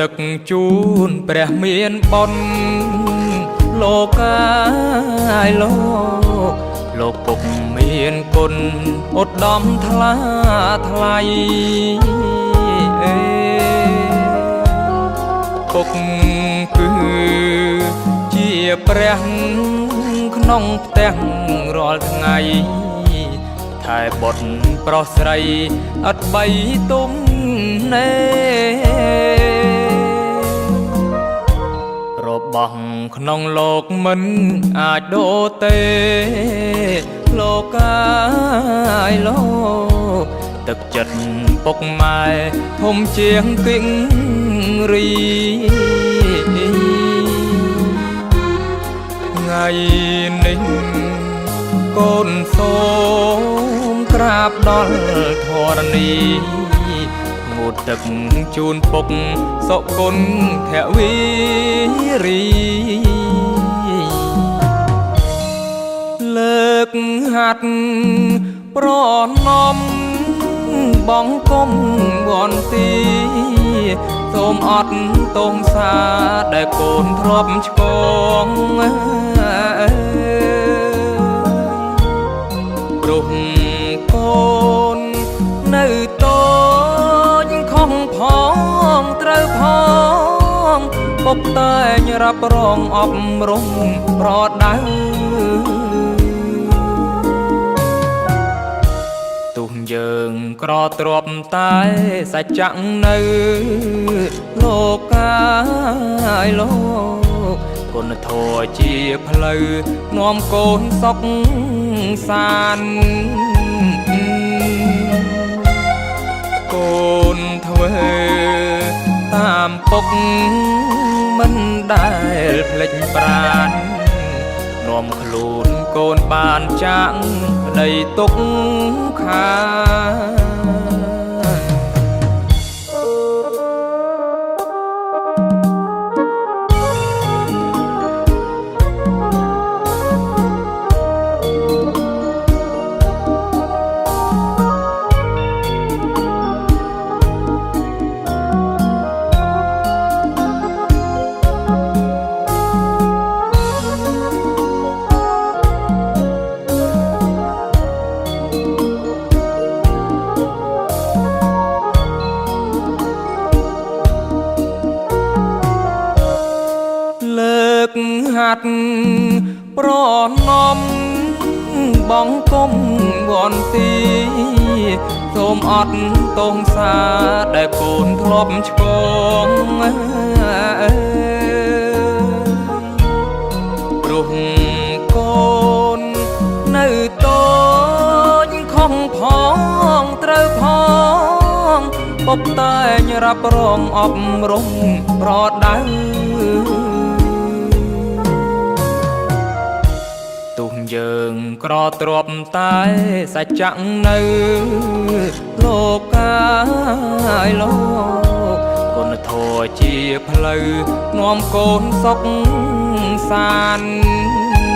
ទឹកជូនព្រះមានបុណ្យលោកកាយលោកពុកមានគុណឧត្តមថ្លាថ្លៃពុកគឺជាព្រះក្នុងផ្ទះរាល់ថ្ងៃថែបុត្រប្រុសស្រីអត់បីទុំណែរបស់ក្នុងលោកមិនអាចដូរទេលោកកាយលោកទឹកចិត្តពុកម៉ែធំជាងគិងរីថ្ងៃនេះកូនសូមក្រាបដល់ធរណីងូតទឹកជូនពុកសុគុណភវីរីលើកហាត់ប្រណំបងគុំវន្ទីសូមអត់ទងសាដែលកូនធ្លាប់ឆ្កងព្រោះកូននៅតូចខំផងត្រូវផងពុកតែងរ៉ាប់រងអប់រំប្រដៅទុះយើងក្រទ្រាប់តែសច្ចៈនៅលោកកាយលោកគុណធម៌ជាផ្លូវនាំកូនសុខសាន្តកូនធ្វើតាមពុកមិនដែលភ្លេចប្រាណនាំខ្លួនកូនបានចាក់ដីទុកខាហាត់ប្រណំបងគុំវន្ទីសូមអត់ទងសាដែលកូនធ្លាប់ឆ្កងព្រោះកូននៅតូចខំផងត្រូវផងពុកតែងរ៉ាប់រងអប់រំប្រដៅទុំយើងក្រទ្រាប់តែសច្ចៈនៅលោកកាយលោកគុណធម៌ជាផ្លូវនាំកូនសុខសាន្ត